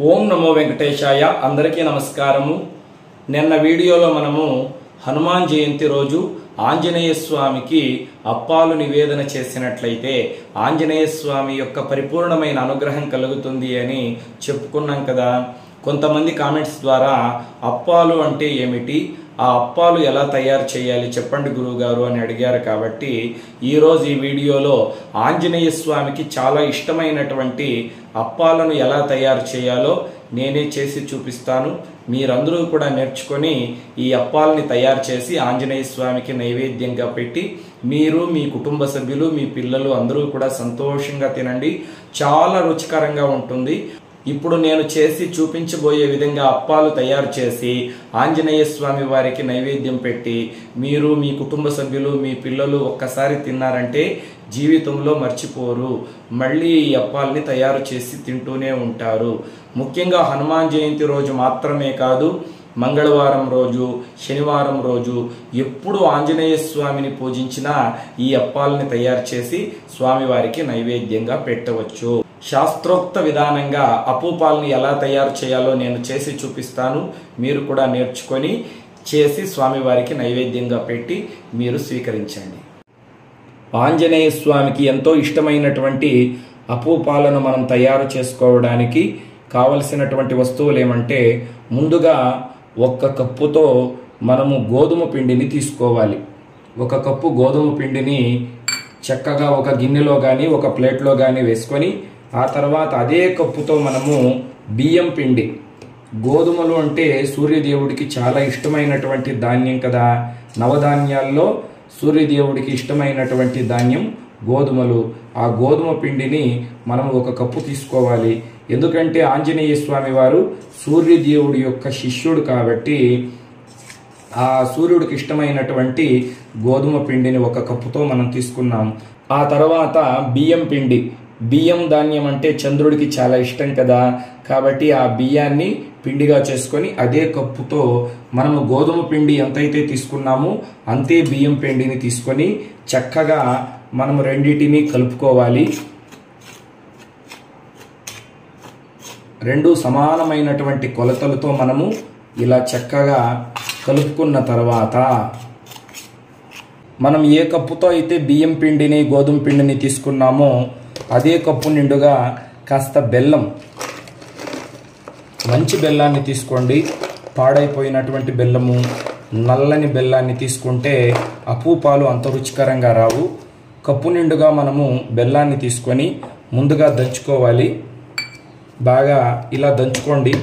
ఓం నమో వెంకటేశాయ. అందరికీ నమస్కారము. నిన్న వీడియోలో మనము హనుమాన్ జయంతి రోజు ఆంజనేయ స్వామికి అప్పాలు నివేదన చేసినట్లయితే ఆంజనేయ స్వామి యొక్క పరిపూర్ణమైన అనుగ్రహం కలుగుతుంది అని చెప్పుకున్నాం కదా. కొంతమంది కామెంట్స్ ద్వారా అప్పాలు అంటే ఏమిటి, ఆ అప్పాలు ఎలా తయారు చేయాలి చెప్పండి గురువుగారు అని అడిగారు. కాబట్టి ఈరోజు ఈ వీడియోలో ఆంజనేయ స్వామికి చాలా ఇష్టమైనటువంటి అప్పాలను ఎలా తయారు చేయాలో నేనే చేసి చూపిస్తాను. మీరందరూ కూడా నేర్చుకొని ఈ అప్పాలని తయారు చేసి ఆంజనేయ స్వామికి నైవేద్యంగా పెట్టి మీరు, మీ కుటుంబ సభ్యులు, మీ పిల్లలు అందరూ కూడా సంతోషంగా తినండి. చాలా రుచికరంగా ఉంటుంది. ఇప్పుడు నేను చేసి చూపించబోయే విధంగా అప్పాలు తయారు చేసి ఆంజనేయ స్వామి వారికి నైవేద్యం పెట్టి మీరు, మీ కుటుంబ సభ్యులు, మీ పిల్లలు ఒక్కసారి తిన్నారంటే జీవితంలో మర్చిపోరు. మళ్ళీ ఈ అప్పాలని తయారు చేసి తింటూనే ఉంటారు. ముఖ్యంగా హనుమాన్ జయంతి రోజు మాత్రమే కాదు, మంగళవారం రోజు, శనివారం రోజు ఎప్పుడు ఆంజనేయ స్వామిని పూజించినా ఈ అప్పాలని తయారు చేసి స్వామివారికి నైవేద్యంగా పెట్టవచ్చు. శాస్త్రోక్త విధానంగా అప్పూపాలని ఎలా తయారు చేయాలో నేను చేసి చూపిస్తాను. మీరు కూడా నేర్చుకొని చేసి స్వామివారికి నైవేద్యంగా పెట్టి మీరు స్వీకరించండి. ఆంజనేయ స్వామికి ఎంతో ఇష్టమైనటువంటి అప్పూపాలను మనం తయారు చేసుకోవడానికి కావలసినటువంటి వస్తువులు ఏమంటే, ముందుగా 1 కప్పుతో మనము గోధుమ పిండిని తీసుకోవాలి. 1 కప్పు గోధుమ పిండిని చక్కగా ఒక గిన్నెలో కానీ ఒక ప్లేట్లో కానీ వేసుకొని, ఆ తర్వాత అదే కప్పుతో మనము బియ్యం పిండి, గోధుమలు అంటే సూర్యదేవుడికి చాలా ఇష్టమైనటువంటి ధాన్యం కదా. నవధాన్యాల్లో సూర్యదేవుడికి ఇష్టమైనటువంటి ధాన్యం గోధుమలు. ఆ గోధుమ పిండిని మనం 1 కప్పు తీసుకోవాలి. ఎందుకంటే ఆంజనేయ స్వామి వారు సూర్యదేవుడి యొక్క శిష్యుడు కాబట్టి ఆ సూర్యుడికి ఇష్టమైనటువంటి గోధుమ పిండిని 1 కప్పుతో మనం తీసుకున్నాం. ఆ తర్వాత బియ్యం పిండి, బియ్యం ధాన్యం అంటే చంద్రుడికి చాలా ఇష్టం కదా. కాబట్టి ఆ బియ్యాన్ని పిండిగా చేసుకొని అదే కప్పుతో మనము గోధుమ పిండి ఎంతైతే తీసుకున్నామో అంతే బియ్యం పిండిని తీసుకొని చక్కగా మనము రెండింటిని కలుపుకోవాలి. 2 సమానమైనటువంటి కొలతలతో మనము ఇలా చక్కగా కలుపుకున్న తర్వాత మనం ఏ కప్పుతో అయితే బియ్యం పిండిని గోధుమ పిండిని తీసుకున్నామో అదే కప్పు నిండుగా కాస్త బెల్లం, మంచి బెల్లాన్ని తీసుకోండి. పాడైపోయినటువంటి బెల్లము, నల్లని బెల్లాన్ని తీసుకుంటే అప్పూపాలు అంత రుచికరంగా రావు. కప్పు నిండుగా మనము బెల్లాన్ని తీసుకొని ముందుగా దంచుకోవాలి. బాగా ఇలా దంచుకోండి.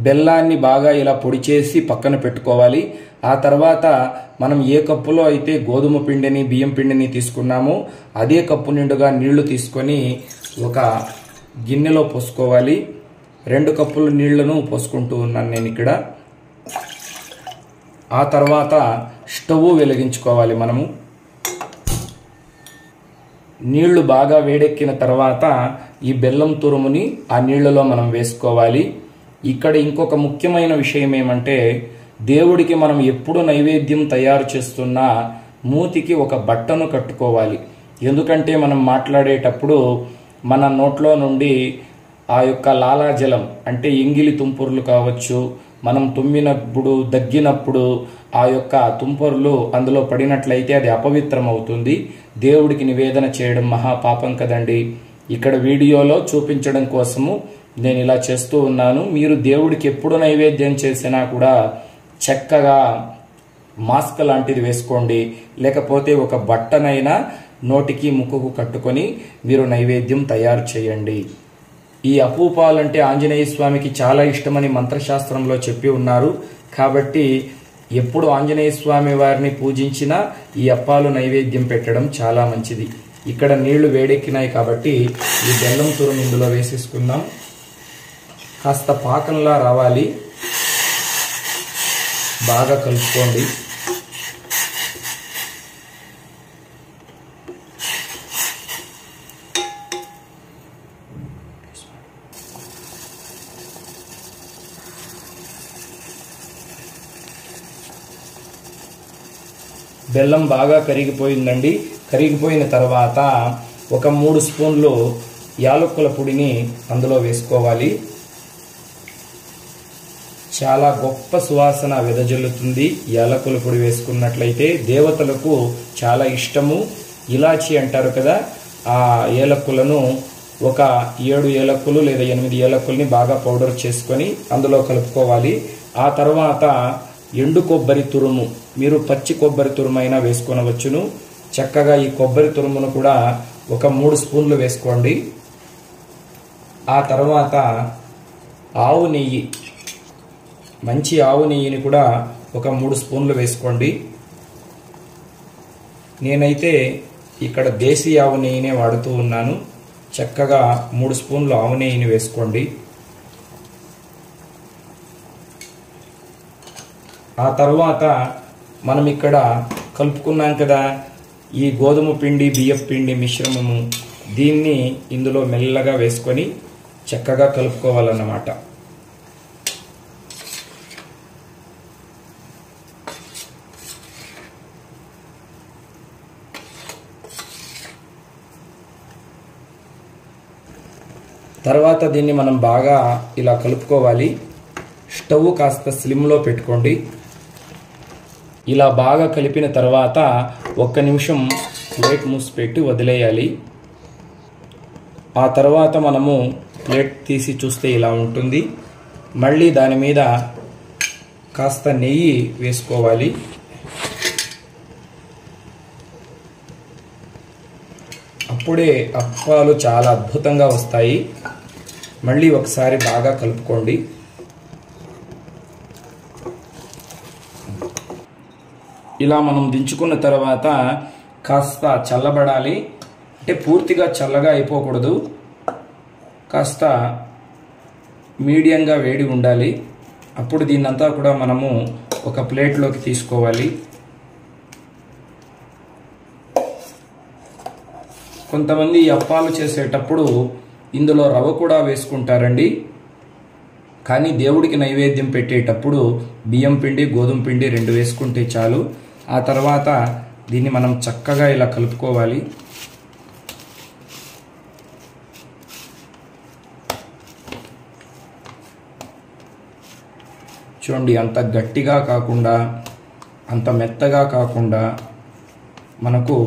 బెల్లాన్ని బాగా ఇలా పొడి చేసి పక్కన పెట్టుకోవాలి. ఆ తర్వాత మనం ఏ కప్పులో అయితే గోధుమ పిండిని బియ్యం పిండిని తీసుకున్నామో అదే కప్పు నిండుగా నీళ్లు తీసుకొని ఒక గిన్నెలో పోసుకోవాలి. 2 కప్పుల నీళ్లను పోసుకుంటూ ఉన్నాను నేను ఇక్కడ. ఆ తర్వాత స్టవ్ వెలిగించుకోవాలి. మనము నీళ్లు బాగా వేడెక్కిన తర్వాత ఈ బెల్లం తురుముని ఆ నీళ్లలో మనం వేసుకోవాలి. ఇక్కడ ఇంకొక ముఖ్యమైన విషయం ఏమంటే, దేవుడికి మనం ఎప్పుడు నైవేద్యం తయారు చేస్తున్నా మూతికి ఒక బట్టను కట్టుకోవాలి. ఎందుకంటే మనం మాట్లాడేటప్పుడు మన నోట్లో నుండి ఆ యొక్క లాలాజలం అంటే ఎంగిలి తుంపర్లు కావచ్చు, మనం తుమ్మినప్పుడు దగ్గినప్పుడు ఆ యొక్క తుంపర్లు అందులో పడినట్లయితే అది అపవిత్రం అవుతుంది. దేవుడికి నివేదన చేయడం మహాపాపం కదండి. ఇక్కడ వీడియోలో చూపించడం కోసము నేను ఇలా చేస్తూ ఉన్నాను. మీరు దేవుడికి ఎప్పుడు నైవేద్యం చేసినా కూడా చక్కగా మాస్క్ లాంటిది వేసుకోండి, లేకపోతే ఒక బట్టనైనా నోటికి ముక్కుకు కట్టుకొని మీరు నైవేద్యం తయారు చేయండి. ఈ అప్పూపాలంటే ఆంజనేయ స్వామికి చాలా ఇష్టమని మంత్రశాస్త్రంలో చెప్పి ఉన్నారు. కాబట్టి ఎప్పుడు ఆంజనేయ స్వామి వారిని పూజించినా ఈ అప్పాలు నైవేద్యం పెట్టడం చాలా మంచిది. ఇక్కడ నీళ్లు వేడెక్కినాయి కాబట్టి ఈ బెల్లం తురుము ఇందులో వేసేసుకుందాం. కాస్త పాకంలా రావాలి. బాగా కలుపుకోండి. బెల్లం బాగా కరిగిపోయిందండి. కరిగిపోయిన తర్వాత ఒక 3 స్పూన్లు యాలకుల పొడిని అందులో వేసుకోవాలి. చాలా గొప్ప సువాసన వెదజల్లుతుంది. యాలకుల పొడి వేసుకున్నట్లయితే దేవతలకు చాలా ఇష్టము. ఇలాచి అంటారు కదా, ఆ ఏలకులను ఒక 7 ఏలకులు లేదా 8 ఏలకుల్ని బాగా పౌడర్ చేసుకొని అందులో కలుపుకోవాలి. ఆ తర్వాత ఎండు కొబ్బరి తురుము, మీరు పచ్చి కొబ్బరి తురుము అయినా వేసుకొనవచ్చును. చక్కగా ఈ కొబ్బరి తురుమును కూడా ఒక 3 స్పూన్లు వేసుకోండి. ఆ తర్వాత ఆవు నెయ్యి, మంచి ఆవు నెయ్యిని కూడా ఒక 3 స్పూన్లు వేసుకోండి. నేనైతే ఇక్కడ దేశీ ఆవు నెయ్యినే వాడుతూ ఉన్నాను. చక్కగా 3 స్పూన్లు ఆవు నెయ్యిని వేసుకోండి. ఆ తర్వాత మనం ఇక్కడ కలుపుకున్నాం కదా ఈ గోధుమ పిండి బియ్యపు పిండి మిశ్రమము, దీన్ని ఇందులో మెల్లగా వేసుకొని చక్కగా కలుపుకోవాలన్నమాట. తర్వాత దీన్ని మనం బాగా ఇలా కలుపుకోవాలి. స్టవ్ కాస్త స్లిమ్లో పెట్టుకోండి. ఇలా బాగా కలిపిన తర్వాత 1 నిమిషం ప్లేట్ మూసిపెట్టి వదిలేయాలి. ఆ తర్వాత మనము ప్లేట్ తీసి చూస్తే ఇలా ఉంటుంది. మళ్ళీ దాని మీద కాస్త నెయ్యి వేసుకోవాలి. అప్పుడే అప్పాలు చాలా అద్భుతంగా వస్తాయి. మళ్ళీ ఒకసారి బాగా కలుపుకోండి. ఇలా మనం దించుకున్న తర్వాత కాస్త చల్లబడాలి. అంటే పూర్తిగా చల్లగా అయిపోకూడదు, కాస్త మీడియంగా వేడి ఉండాలి. అప్పుడు దీన్నంతా కూడా మనము ఒక ప్లేట్లోకి తీసుకోవాలి. కొంతమంది అప్పాలు చేసేటప్పుడు ఇందులో రవ్వ కూడా వేసుకుంటారండి. కానీ దేవుడికి నైవేద్యం పెట్టేటప్పుడు బియ్యం పిండి గోధుమ పిండి 2 వేసుకుంటే చాలు. ఆ తర్వాత దీన్ని మనం చక్కగా ఇలా కలుపుకోవాలి. చూడండి, అంత గట్టిగా కాకుండా అంత మెత్తగా కాకుండా మనకు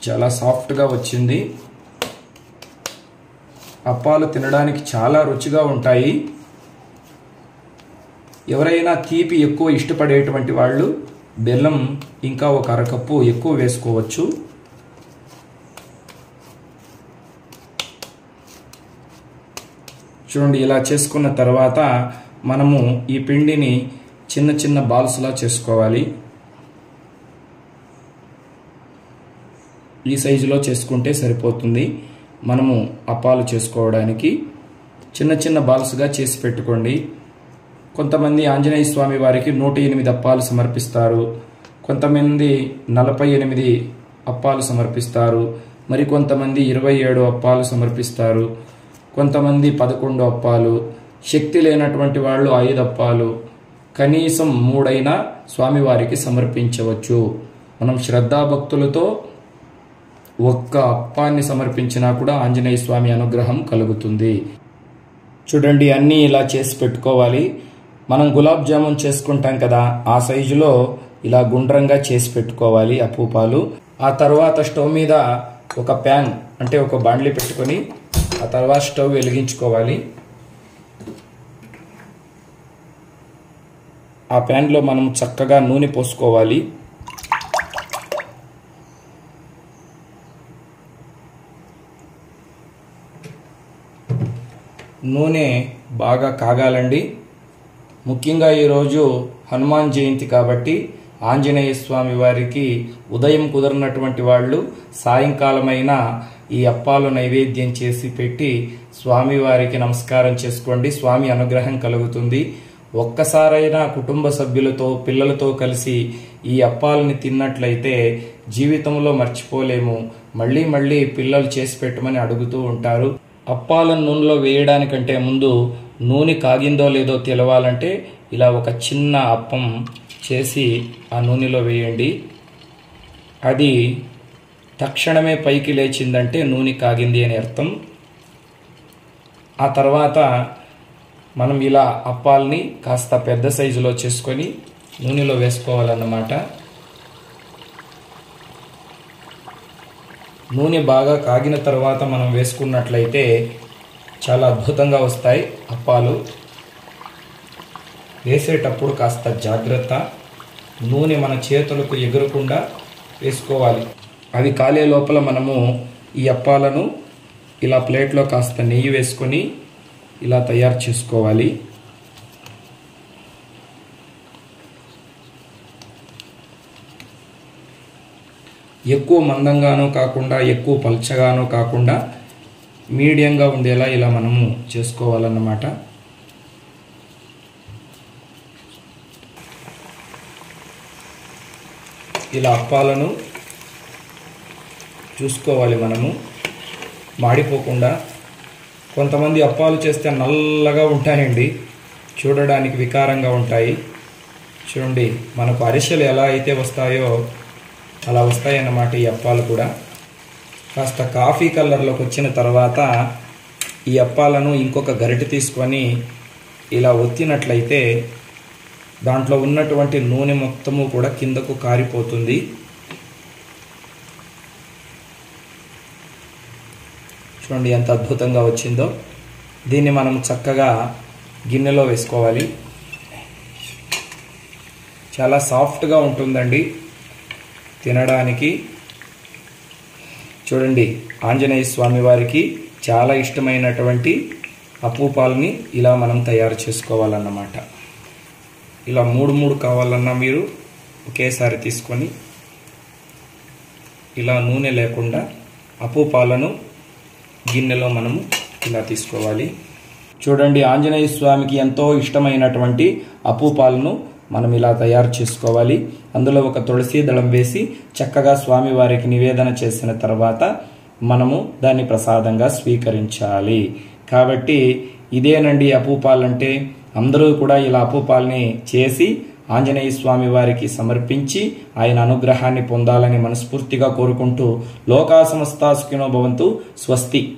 చాలా సాఫ్ట్గా వచ్చింది. అప్పాలు తినడానికి చాలా రుచిగా ఉంటాయి. ఎవరైనా తీపి ఎక్కువ ఇష్టపడేటువంటి వాళ్ళు బెల్లం ఇంకా ఒక అరకప్పు ఎక్కువ వేసుకోవచ్చు. చూడండి, ఇలా చేసుకున్న తర్వాత మనము ఈ పిండిని చిన్న చిన్న బాల్స్లా చేసుకోవాలి. ఈ సైజులో చేసుకుంటే సరిపోతుంది. మనము అప్పాలు చేసుకోవడానికి చిన్న చిన్న బాల్స్గా చేసి పెట్టుకోండి. కొంతమంది ఆంజనేయ స్వామి వారికి 108 అప్పాలు సమర్పిస్తారు. కొంతమంది 48 అప్పాలు సమర్పిస్తారు. మరి కొంతమంది 27 అప్పాలు సమర్పిస్తారు. కొంతమంది 11 అప్పాలు. శక్తి లేనటువంటి వాళ్ళు 5 అప్పాలు, కనీసం 3 అయినా స్వామివారికి సమర్పించవచ్చు. మనం శ్రద్ధాభక్తులతో ఒక్క అప్పాన్ని సమర్పించినా కూడా ఆంజనేయ స్వామి అనుగ్రహం కలుగుతుంది. చూడండి, అన్నీ ఇలా చేసి పెట్టుకోవాలి. మనం గులాబ్ జామున్ చేసుకుంటాం కదా, ఆ సైజులో ఇలా గుండ్రంగా చేసి పెట్టుకోవాలి అప్పూపాలు. ఆ తర్వాత స్టవ్ మీద ఒక ప్యాన్ అంటే ఒక బాండ్లీ పెట్టుకొని ఆ తర్వాత స్టవ్ వెలిగించుకోవాలి. ఆ ప్యాన్లో మనం చక్కగా నూనె పోసుకోవాలి. నూనె బాగా కాగాలండి. ముఖ్యంగా ఈరోజు హనుమాన్ జయంతి కాబట్టి ఆంజనేయ స్వామి వారికి ఉదయం కుదరనటువంటి వాళ్ళు సాయంకాలమైనా ఈ అప్పాలు నైవేద్యం చేసి పెట్టి స్వామివారికి నమస్కారం చేసుకోండి. స్వామి అనుగ్రహం కలుగుతుంది. ఒక్కసారైనా కుటుంబ సభ్యులతో పిల్లలతో కలిసి ఈ అప్పాలని తిన్నట్లయితే జీవితంలో మర్చిపోలేము. మళ్ళీ మళ్ళీ పిల్లలు చేసి పెట్టమని అడుగుతూ ఉంటారు. అప్పాలను నూనెలో వేయడానికంటే ముందు నూనె కాగిందో లేదో తెలవాలంటే ఇలా ఒక చిన్న అప్పం చేసి ఆ నూనెలో వేయండి. అది తక్షణమే పైకి లేచిందంటే నూనె కాగింది అని అర్థం. ఆ తర్వాత మనం ఇలా అప్పాలని కాస్త పెద్ద సైజులో చేసుకొని నూనెలో వేసుకోవాలన్నమాట. నూనె బాగా కాగిన తర్వాత మనం వేసుకున్నట్లయితే చాలా అద్భుతంగా వస్తాయి అప్పాలు. వేసేటప్పుడు కాస్త జాగ్రత్త, నూనె మన చేతులకు ఎగురకుండా వేసుకోవాలి. అవి కాలే లోపల మనము ఈ అప్పాలను ఇలా ప్లేట్లో కాస్త నెయ్యి వేసుకొని ఇలా తయారు చేసుకోవాలి. ఎక్కువ మందంగానూ కాకుండా ఎక్కువ పల్చగానూ కాకుండా మీడియంగా ఉండేలా ఇలా మనము చేసుకోవాలన్నమాట. ఇలా అప్పాలను చూసుకోవాలి మనము మాడిపోకుండా. కొంతమంది అప్పాలు చేస్తే నల్లగా ఉంటాయండి, చూడడానికి వికారంగా ఉంటాయి. చూడండి, మనకు అరిసెలు ఎలా అయితే వస్తాయో అలా వస్తాయన్నమాట ఈ అప్పాలు కూడా. కాస్త కాఫీ కలర్లోకి వచ్చిన తర్వాత ఈ అప్పాలను ఇంకొక గరిటె తీసుకొని ఇలా ఒత్తినట్లయితే దాంట్లో ఉన్నటువంటి నూనె మొత్తము కూడా కిందకు కారిపోతుంది. చూడండి ఎంత అద్భుతంగా వచ్చిందో. దీన్ని మనం చక్కగా గిన్నెలో వేసుకోవాలి. చాలా సాఫ్ట్గా ఉంటుందండి తినడానికి. చూడండి, ఆంజనేయ స్వామి వారికి చాలా ఇష్టమైనటువంటి అప్పూపాలని ఇలా మనం తయారు చేసుకోవాలన్నమాట. ఇలా మూడు కావాలన్నా మీరు ఒకేసారి తీసుకొని ఇలా నూనె లేకుండా అప్పూపాలను గిన్నెలో మనము ఇలా తీసుకోవాలి. చూడండి, ఆంజనేయ స్వామికి ఎంతో ఇష్టమైనటువంటి అప్పూపాలను మనం ఇలా తయారు చేసుకోవాలి. అందులో ఒక తులసి దళం వేసి చక్కగా స్వామివారికి నివేదన చేసిన తర్వాత మనము దాన్ని ప్రసాదంగా స్వీకరించాలి. కాబట్టి ఇదేనండి అప్పూపాలంటే. అందరూ కూడా ఇలా అప్పూపాలని చేసి ఆంజనేయ స్వామి వారికి సమర్పించి ఆయన అనుగ్రహాన్ని పొందాలని మనస్ఫూర్తిగా కోరుకుంటూ లోకా సమస్తా సుఖినో భవంతు. స్వస్తి.